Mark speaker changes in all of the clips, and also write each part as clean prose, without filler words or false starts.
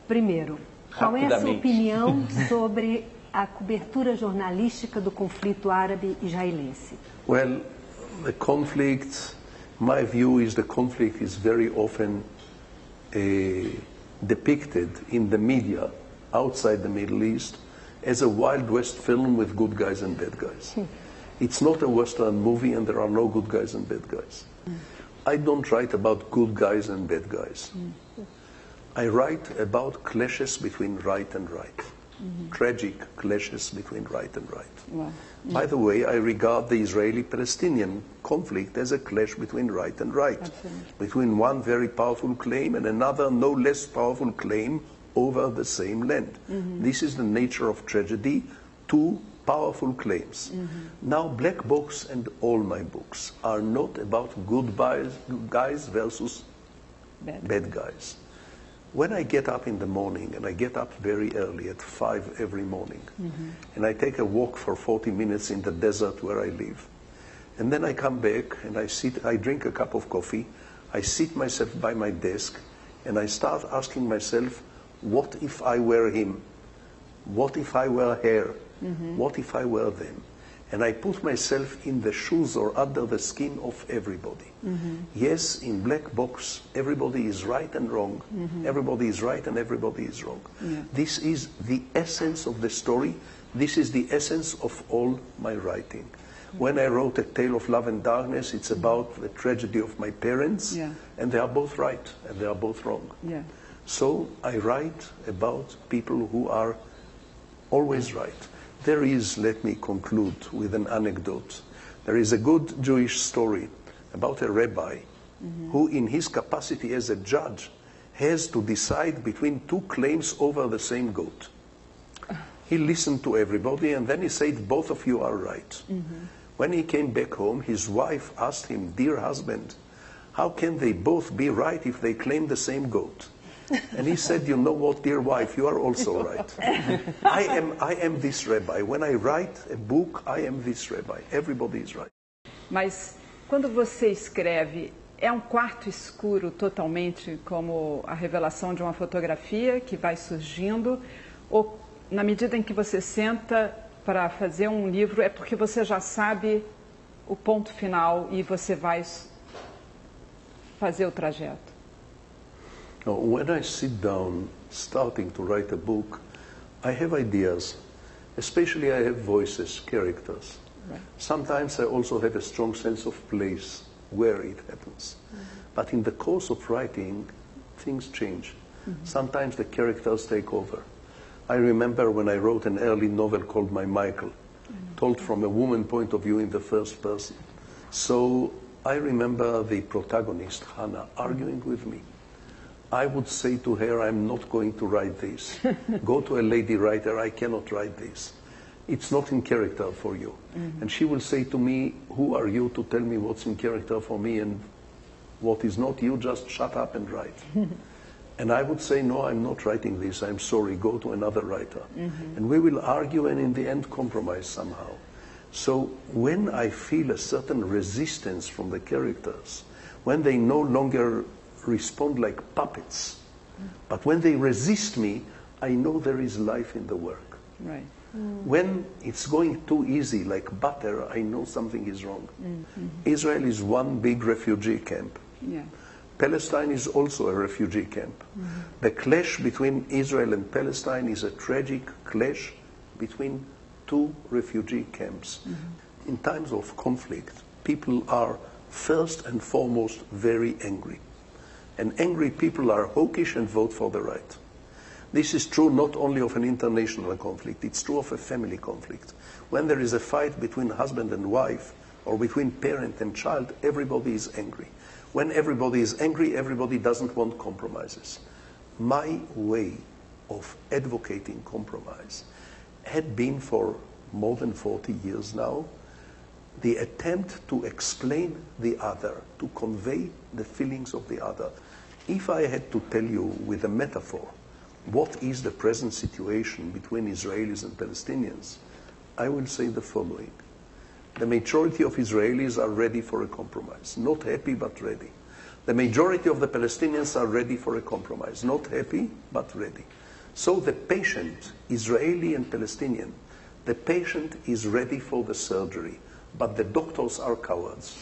Speaker 1: Primeiro, qual é a sua opinião sobre a cobertura jornalística do conflito árabe-israelense?
Speaker 2: Well, the conflict, my view is the conflict is very often depicted in the media outside the Middle East as a Wild West film with good guys and bad guys. It's not a Western movie and there are no good guys and bad guys. I don't write about good guys and bad guys. I write about clashes between right and right. Tragic clashes between right and right.
Speaker 3: Wow.
Speaker 2: By the way, I regard the Israeli-Palestinian conflict as a clash between right and right.
Speaker 3: Absolutely.
Speaker 2: Between one very powerful claim and another no less powerful claim over the same land. This is the nature of tragedy, two powerful claims. Now, Black Books and all my books are not about good guys versus bad guys. When I get up in the morning, and I get up very early at 5 every morning, and I take a walk for 40 minutes in the desert where I live, and then I come back and I drink a cup of coffee, I sit myself by my desk, and I start asking myself, what if I were him? What if I were her? What if I were them? And I put myself in the shoes or under the skin of everybody. Yes, in Black Box, everybody is right and wrong. Everybody is right and everybody is wrong. This is the essence of the story. This is the essence of all my writing. When I wrote A Tale of Love and Darkness, it's about the tragedy of my parents, and they are both right and they are both wrong. So I write about people who are always right. There is, let me conclude with an anecdote. There is a good Jewish story about a rabbi who, in his capacity as a judge, has to decide between two claims over the same goat. He listened to everybody and then he said, both of you are right. When he came back home, his wife asked him, dear husband, how can they both be right if they claim the same goat? And he said, you know what, dear wife, you are also right. I am this rabbi. When I write a book, I am this rabbi. Everybody is right.
Speaker 3: Mas quando você escreve, é um quarto escuro totalmente, como a revelação de uma fotografia que vai surgindo, ou na medida em que você senta para fazer um livro, é porque você já sabe o ponto final e você vai fazer o trajeto?
Speaker 2: When I sit down starting to write a book, I have ideas. Especially I have voices, characters. Right. Sometimes I also have a strong sense of place where it happens. But in the course of writing, things change. Sometimes the characters take over. I remember when I wrote an early novel called My Michael, told from a woman's point of view in the first person. So I remember the protagonist, Hannah, arguing with me. I would say to her, I'm not going to write this. Go to a lady writer, I cannot write this. It's not in character for you. And she will say to me, who are you to tell me what's in character for me and what is not? You just shut up and write. And I would say, no, I'm not writing this, I'm sorry, go to another writer. And we will argue and in the end compromise somehow. So when I feel a certain resistance from the characters, when they no longer respond like puppets, but when they resist me, I know there is life in the work.
Speaker 3: Right.
Speaker 2: When it's going too easy, like butter, I know something is wrong. Israel is one big refugee camp. Palestine is also a refugee camp. The clash between Israel and Palestine is a tragic clash between two refugee camps. In times of conflict, people are first and foremost very angry. And angry people are hawkish and vote for the right. This is true not only of an international conflict, it's true of a family conflict. When there is a fight between husband and wife, or between parent and child, everybody is angry. When everybody is angry, everybody doesn't want compromises. My way of advocating compromise had been for more than 40 years now, the attempt to explain the other, to convey the feelings of the other. If I had to tell you with a metaphor what is the present situation between Israelis and Palestinians, I will say the following. The majority of Israelis are ready for a compromise. Not happy, but ready. The majority of the Palestinians are ready for a compromise. Not happy, but ready. So the patient, Israeli and Palestinian, the patient is ready for the surgery, but the doctors are cowards.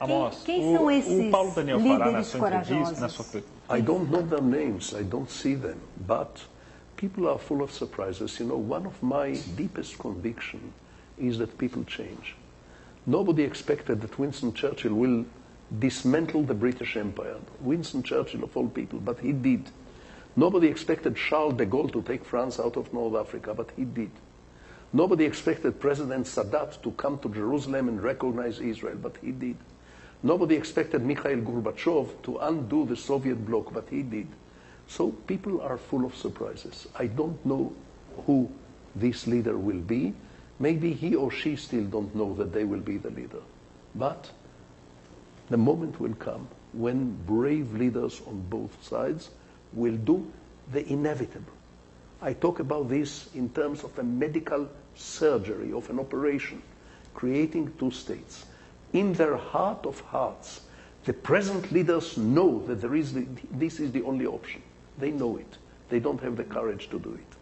Speaker 4: Amós,
Speaker 1: quem são esses
Speaker 4: o Paulo Daniel Fará, na
Speaker 1: líderes
Speaker 4: sua entrevista,
Speaker 1: corajosos?
Speaker 2: I don't know their names, I don't see them, but people are full of surprises. You know, one of my deepest convictions is that people change. Nobody expected that Winston Churchill will dismantle the British Empire. Winston Churchill of all people, but he did. Nobody expected Charles de Gaulle to take France out of North Africa, but he did. Nobody expected President Sadat to come to Jerusalem and recognize Israel, but he did. Nobody expected Mikhail Gorbachev to undo the Soviet bloc, but he did. So people are full of surprises. I don't know who this leader will be. Maybe he or she still don't know that they will be the leader. But the moment will come when brave leaders on both sides will do the inevitable. I talk about this in terms of a medical surgery, of an operation, creating two states. In their heart of hearts, the present leaders know that this is the only option. They know it. They don't have the courage to do it.